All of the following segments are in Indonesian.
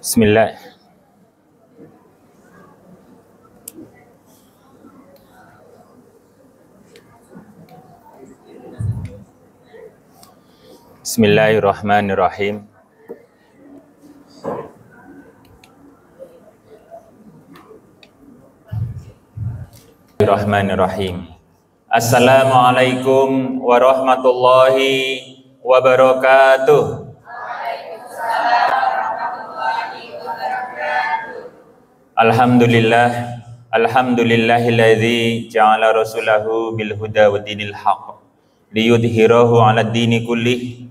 Bismillah. Bismillahirrahmanirrahim. Bismillahirrahmanirrahim. Assalamualaikum warahmatullahi wabarakatuh. Alhamdulillahilladzi ja'ala rasulahu bil huda wa dinil haqq liyudhhirahu 'ala dini kullih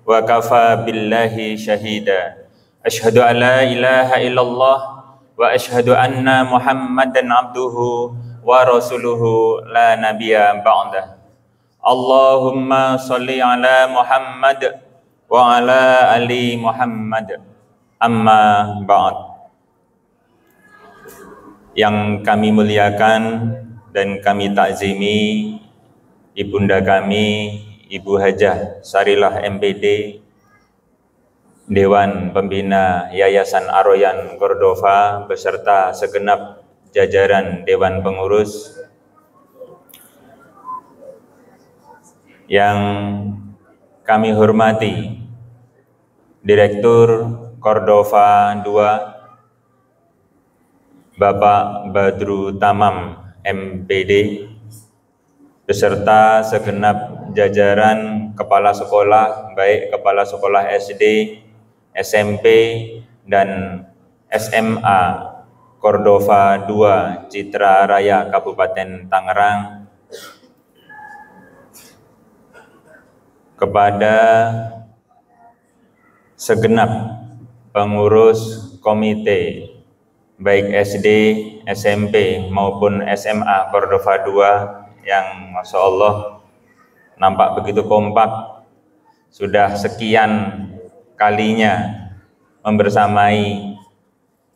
wa kafa billahi syahida. Asyhadu an la ilaha illallah wa asyhadu anna Muhammadan abduhu wa rasuluhu la nabiyya ba'dah. Allahumma sholli 'ala Muhammad wa 'ala ali Muhammad. Amma ba'd. Yang kami muliakan dan kami takzimi ibunda kami, Ibu Hajah Sarilah MPD, Dewan Pembina Yayasan Ar-Royan Cordova beserta segenap jajaran Dewan Pengurus yang kami hormati, Direktur Cordova II Bapak Badru Tamam MPD beserta segenap jajaran kepala sekolah, baik kepala sekolah SD, SMP, dan SMA Cordova II Citra Raya Kabupaten Tangerang, kepada segenap pengurus komite baik SD, SMP maupun SMA Cordova II yang Masya Allah nampak begitu kompak, sudah sekian kalinya membersamai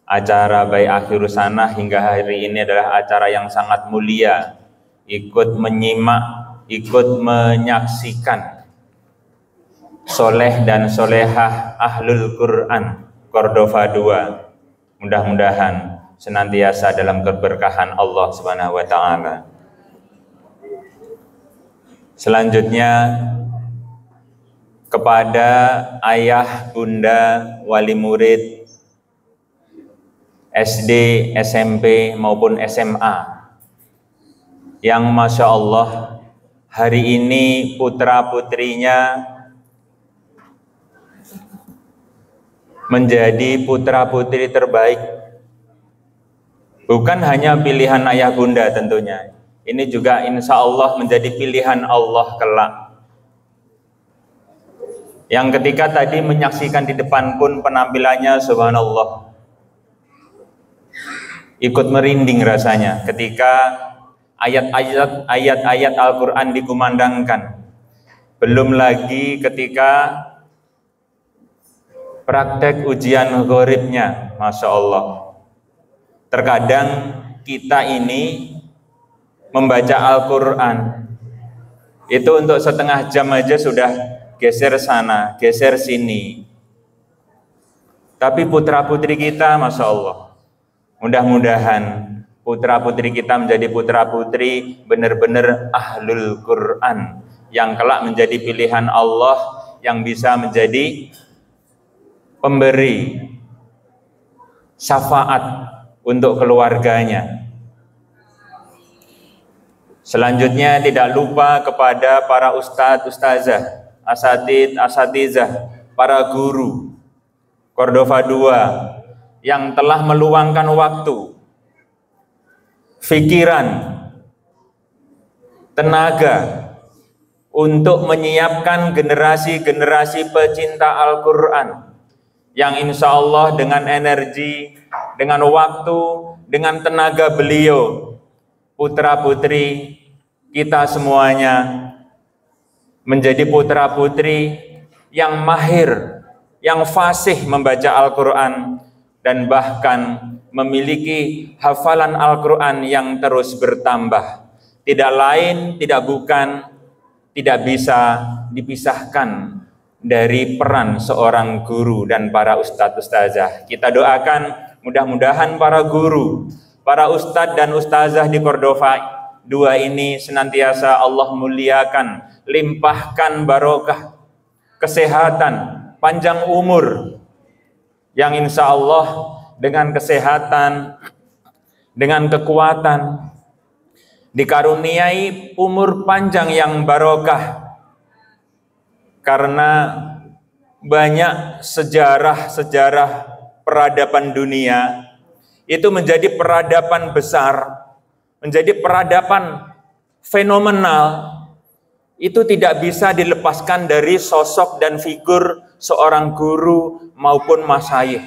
acara baik akhirus sanah hingga hari ini adalah acara yang sangat mulia, ikut menyimak, ikut menyaksikan soleh dan solehah Ahlul Quran Cordova II. Mudah-mudahan senantiasa dalam keberkahan Allah Subhanahu wa taala. Selanjutnya kepada ayah, bunda, wali murid SD, SMP maupun SMA yang Masya Allah hari ini putra-putrinya menjadi putra-putri terbaik. Bukan hanya pilihan ayah bunda tentunya, ini juga insya Allah menjadi pilihan Allah kelak. Yang ketika tadi menyaksikan di depan pun penampilannya subhanallah, ikut merinding rasanya ketika ayat-ayat Al-Quran dikumandangkan. Belum lagi ketika praktek ujian gharibnya, Masya Allah. Terkadang kita ini membaca Al-Quran itu untuk setengah jam aja sudah geser sana, geser sini. Tapi putra-putri kita, Masya Allah, mudah-mudahan putra-putri kita menjadi putra-putri benar-benar Ahlul Quran, yang kelak menjadi pilihan Allah, yang bisa menjadi pemberi syafaat untuk keluarganya. Selanjutnya tidak lupa kepada para ustadz, ustazah, asatid, asatizah, para guru Cordova II yang telah meluangkan waktu, pikiran, tenaga untuk menyiapkan generasi-generasi pecinta Al-Quran yang insya Allah dengan energi, dengan waktu, dengan tenaga beliau, putra-putri kita semuanya menjadi putra-putri yang mahir, yang fasih membaca Al-Quran, dan bahkan memiliki hafalan Al-Quran yang terus bertambah. Tidak lain, tidak bukan, tidak bisa dipisahkan dari peran seorang guru dan para ustadz-ustazah. Kita doakan mudah-mudahan para guru, para ustadz dan ustazah di Cordova dua ini senantiasa Allah muliakan, limpahkan barokah, kesehatan, panjang umur, yang insya Allah dengan kesehatan, dengan kekuatan, dikaruniai umur panjang yang barokah. Karena banyak sejarah-sejarah peradaban dunia itu menjadi peradaban besar, menjadi peradaban fenomenal, itu tidak bisa dilepaskan dari sosok dan figur seorang guru maupun masyayikh.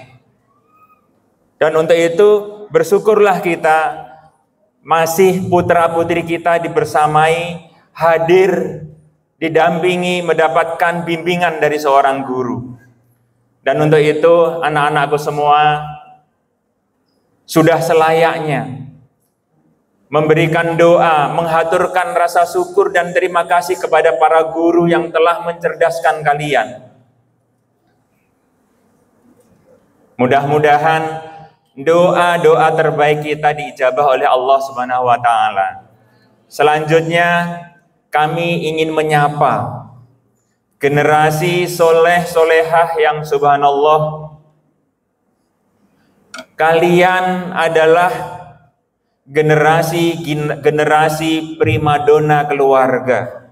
Dan untuk itu bersyukurlah kita masih putra-putri kita dibersamai, hadir, didampingi, mendapatkan bimbingan dari seorang guru. Dan untuk itu anak-anakku semua sudah selayaknya memberikan doa, menghaturkan rasa syukur dan terima kasih kepada para guru yang telah mencerdaskan kalian. Mudah-mudahan doa-doa terbaik kita diijabah oleh Allah Subhanahu wa taala. Selanjutnya kami ingin menyapa generasi soleh-solehah yang subhanallah, kalian adalah generasi primadona keluarga.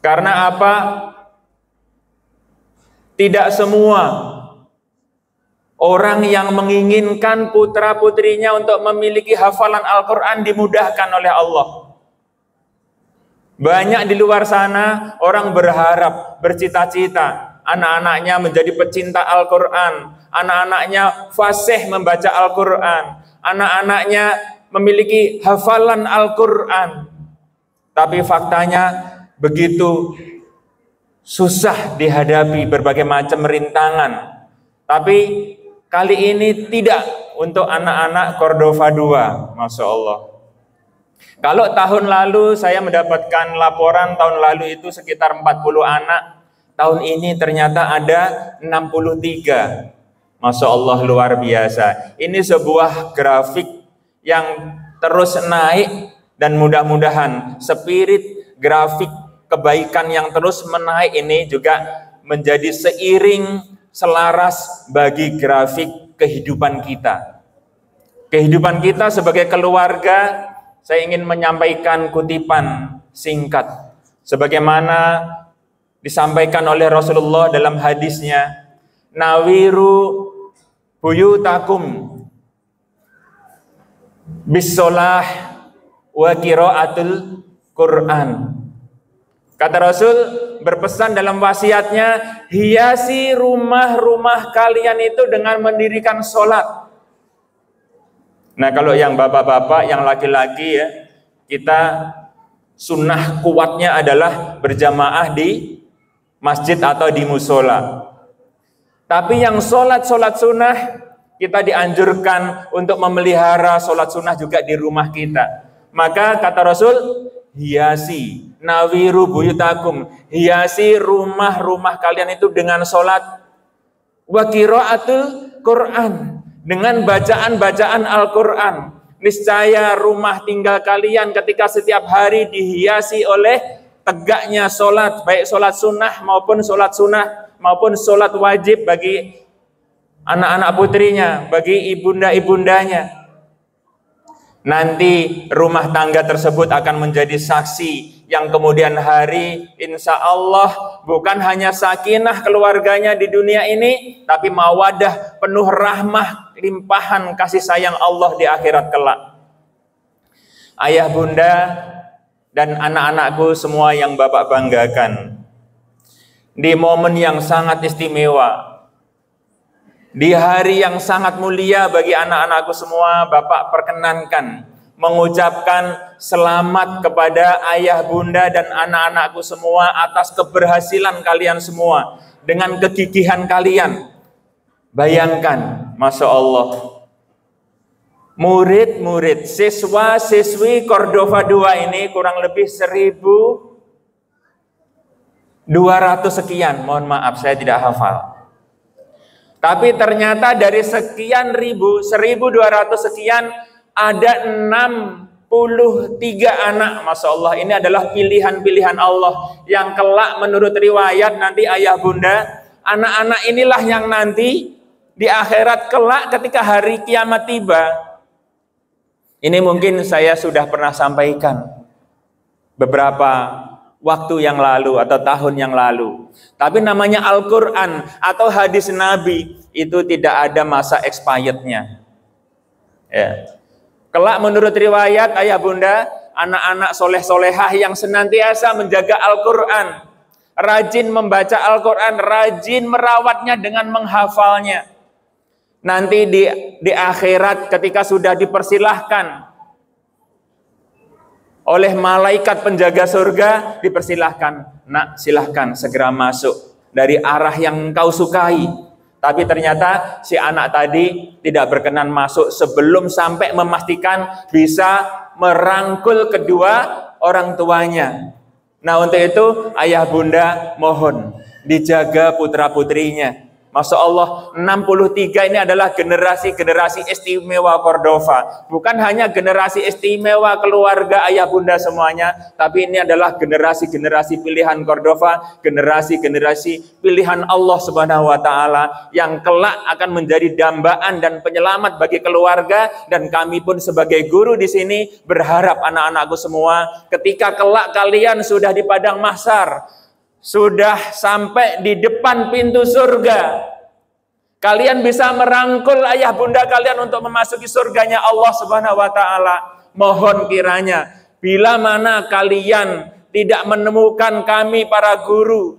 Karena apa? Tidak semua orang yang menginginkan putra-putrinya untuk memiliki hafalan Al-Quran dimudahkan oleh Allah. Banyak di luar sana orang berharap, bercita-cita anak-anaknya menjadi pecinta Al-Quran, anak-anaknya fasih membaca Al-Quran, anak-anaknya memiliki hafalan Al-Quran. Tapi faktanya begitu susah dihadapi berbagai macam rintangan. Tapi kali ini tidak untuk anak-anak Cordova 2, Masya Allah. Kalau tahun lalu saya mendapatkan laporan tahun lalu itu sekitar 40 anak, tahun ini ternyata ada 63. Masya Allah, luar biasa. Ini sebuah grafik yang terus naik dan mudah-mudahan spirit grafik kebaikan yang terus menaik ini juga menjadi seiring selaras bagi grafik kehidupan kita. Kehidupan kita sebagai keluarga, saya ingin menyampaikan kutipan singkat. Sebagaimana disampaikan oleh Rasulullah dalam hadisnya, nawiru buyutakum bisolah wa qiraatul Quran. Kata Rasul berpesan dalam wasiatnya, hiasi rumah-rumah kalian itu dengan mendirikan sholat. Nah, kalau yang bapak-bapak, yang laki-laki ya, kita sunnah kuatnya adalah berjamaah di masjid atau di musola. Tapi yang sholat sunnah, kita dianjurkan untuk memelihara sholat sunnah juga di rumah kita. Maka kata Rasul, hiasi nawiru buyutakum, hiasi rumah-rumah kalian itu dengan sholat, wa qiraatul Quran, dengan bacaan-bacaan Al-Quran. Niscaya rumah tinggal kalian ketika setiap hari dihiasi oleh tegaknya sholat, baik sholat sunnah maupun sholat wajib bagi anak-anak putrinya, bagi ibunda-ibundanya. Nanti rumah tangga tersebut akan menjadi saksi yang kemudian hari insya Allah bukan hanya sakinah keluarganya di dunia ini, tapi mawadah, penuh rahmah, limpahan kasih sayang Allah di akhirat kelak. Ayah bunda dan anak-anakku semua yang Bapak banggakan, di momen yang sangat istimewa, di hari yang sangat mulia bagi anak-anakku semua, Bapak perkenankan mengucapkan selamat kepada ayah bunda dan anak-anakku semua atas keberhasilan kalian semua dengan kegigihan kalian. Bayangkan, Masya Allah, murid-murid, siswa-siswi Cordova 2 ini kurang lebih 1.200 sekian. Mohon maaf, saya tidak hafal. Tapi ternyata dari sekian ribu, 1.200 sekian, ada 63 anak. Masya Allah, ini adalah pilihan-pilihan Allah yang kelak menurut riwayat nanti ayah bunda, anak-anak inilah yang nanti di akhirat kelak ketika hari kiamat tiba. Ini mungkin saya sudah pernah sampaikan beberapa waktu yang lalu atau tahun yang lalu. Tapi namanya Al-Quran atau hadis Nabi itu tidak ada masa expirednya. Ya. Kelak menurut riwayat ayah bunda, anak-anak soleh-solehah yang senantiasa menjaga Al-Quran, rajin membaca Al-Quran, rajin merawatnya dengan menghafalnya. Nanti di akhirat ketika sudah dipersilahkan oleh malaikat penjaga surga, dipersilahkan, nak silahkan segera masuk dari arah yang engkau sukai. Tapi ternyata si anak tadi tidak berkenan masuk sebelum sampai memastikan bisa merangkul kedua orang tuanya. Nah untuk itu ayah bunda mohon dijaga putra putrinya. Masya Allah, 63 ini adalah generasi-generasi istimewa Cordova. Bukan hanya generasi istimewa keluarga ayah bunda semuanya, tapi ini adalah generasi-generasi pilihan Cordova, generasi-generasi pilihan Allah Subhanahu wa Ta'ala yang kelak akan menjadi dambaan dan penyelamat bagi keluarga. Dan kami pun sebagai guru di sini berharap anak-anakku semua ketika kelak kalian sudah di padang mahsyar, sudah sampai di depan pintu surga, kalian bisa merangkul ayah bunda kalian untuk memasuki surganya Allah Subhanahu wa Ta'ala. Mohon kiranya bila mana kalian tidak menemukan kami para guru,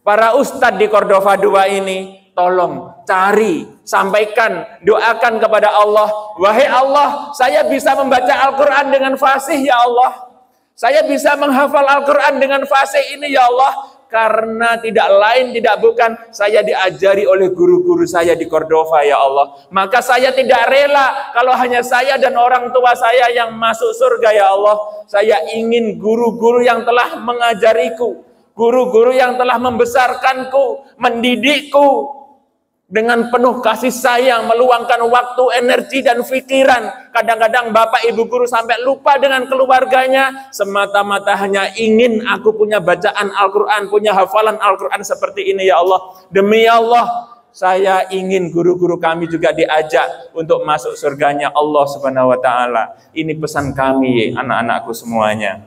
para ustadz di Cordova 2 ini, tolong cari, sampaikan, doakan kepada Allah. Wahai Allah, saya bisa membaca Al-Quran dengan fasih ya Allah. Saya bisa menghafal Al-Quran dengan fasih ini ya Allah. Karena tidak lain tidak bukan saya diajari oleh guru-guru saya di Cordova ya Allah. Maka saya tidak rela kalau hanya saya dan orang tua saya yang masuk surga ya Allah. Saya ingin guru-guru yang telah mengajariku, guru-guru yang telah membesarkanku, mendidikku dengan penuh kasih sayang, meluangkan waktu, energi, dan pikiran. Kadang-kadang bapak ibu guru sampai lupa dengan keluarganya, semata-mata hanya ingin aku punya bacaan Al-Quran, punya hafalan Al-Quran seperti ini ya Allah. Demi Allah, saya ingin guru-guru kami juga diajak untuk masuk surganya Allah Subhanahu wa Ta'ala. Ini pesan kami, anak-anakku semuanya.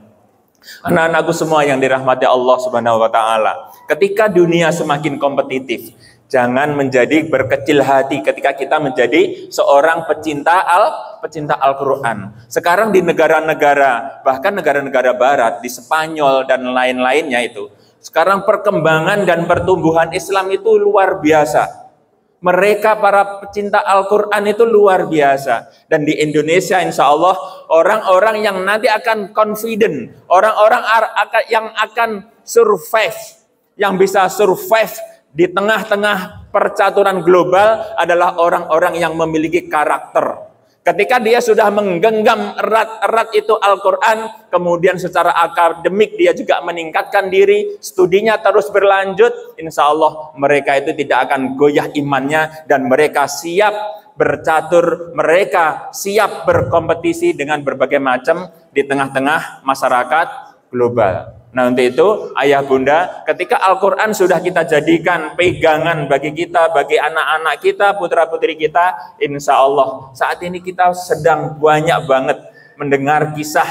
Anak-anakku semua yang dirahmati Allah Subhanahu wa Ta'ala. Ketika dunia semakin kompetitif, jangan menjadi berkecil hati ketika kita menjadi seorang pecinta Al-Quran. Sekarang di negara-negara, bahkan negara-negara barat, di Spanyol dan lain-lainnya itu, sekarang perkembangan dan pertumbuhan Islam itu luar biasa. Mereka para pecinta Al-Quran itu luar biasa. Dan di Indonesia insya Allah, orang-orang yang nanti akan confident, orang-orang yang akan survive, yang bisa survive di tengah-tengah percaturan global adalah orang-orang yang memiliki karakter. Ketika dia sudah menggenggam erat-erat itu Al-Quran, kemudian secara akademik dia juga meningkatkan diri, studinya terus berlanjut, insya Allah mereka itu tidak akan goyah imannya dan mereka siap bercatur, mereka siap berkompetisi dengan berbagai macam di tengah-tengah masyarakat global. Nah untuk itu ayah bunda, ketika Al-Quran sudah kita jadikan pegangan bagi kita, bagi anak-anak kita, putra-putri kita, insya Allah saat ini kita sedang banyak banget mendengar kisah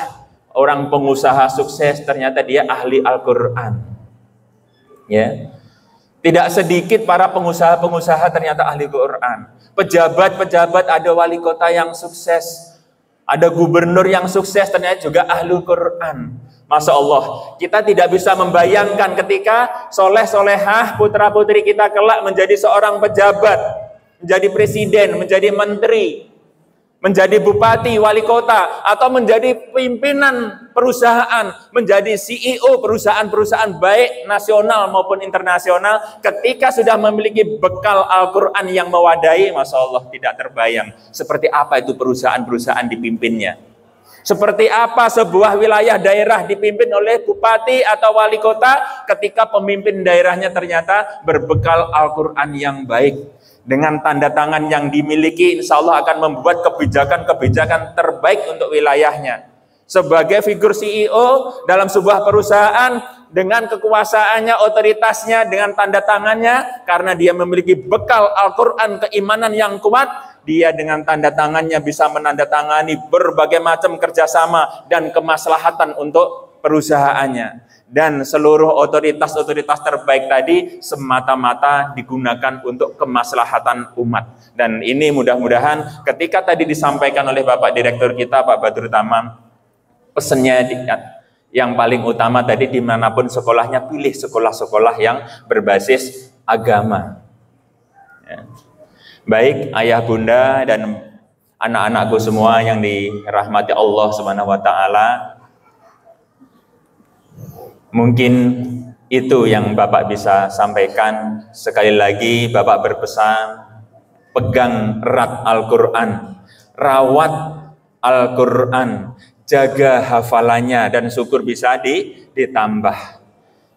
orang pengusaha sukses, ternyata dia ahli Al-Quran. Ya, tidak sedikit para pengusaha-pengusaha ternyata ahli Quran. Pejabat-pejabat, ada wali kota yang sukses, ada gubernur yang sukses, ternyata juga ahli Quran. Masya Allah, kita tidak bisa membayangkan ketika soleh-solehah putra-putri kita kelak menjadi seorang pejabat, menjadi presiden, menjadi menteri. menjadi bupati, wali kota, atau menjadi pimpinan perusahaan, menjadi CEO perusahaan-perusahaan baik nasional maupun internasional, ketika sudah memiliki bekal Al-Quran yang mewadahi, Masya Allah, tidak terbayang seperti apa itu perusahaan-perusahaan dipimpinnya. Seperti apa sebuah wilayah daerah dipimpin oleh bupati atau wali kota ketika pemimpin daerahnya ternyata berbekal Al-Quran yang baik. Dengan tanda tangan yang dimiliki, insya Allah akan membuat kebijakan-kebijakan terbaik untuk wilayahnya. Sebagai figur CEO dalam sebuah perusahaan, dengan kekuasaannya, otoritasnya, dengan tanda tangannya, karena dia memiliki bekal Al-Quran, keimanan yang kuat, dia dengan tanda tangannya bisa menandatangani berbagai macam kerjasama dan kemaslahatan untuk perusahaannya. Dan seluruh otoritas-otoritas terbaik tadi semata-mata digunakan untuk kemaslahatan umat. Dan ini mudah-mudahan ketika tadi disampaikan oleh Bapak Direktur kita, Pak Badrul Tamam, pesannya yang paling utama tadi, dimanapun sekolahnya, pilih sekolah-sekolah yang berbasis agama. Ya. Baik ayah bunda dan anak-anakku semua yang dirahmati Allah Subhanahu wa taala, mungkin itu yang Bapak bisa sampaikan. Sekali lagi Bapak berpesan, pegang erat Al-Quran, rawat Al-Quran, jaga hafalannya, dan syukur bisa ditambah.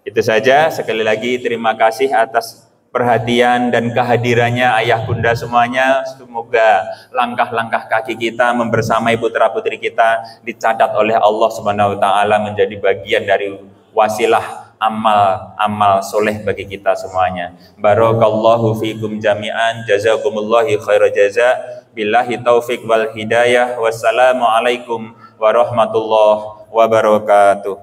Itu saja. Sekali lagi terima kasih atas perhatian dan kehadirannya ayah bunda semuanya. Semoga langkah-langkah kaki kita membersamai putra-putri kita dicatat oleh Allah Subhanahu wa taala menjadi bagian dari wasilah amal soleh bagi kita semuanya. Barakallahu fikum jami'an, jazakumullahu khairal jaza, billahi taufik wal hidayah, wassalamualaikum warahmatullahi wabarakatuh.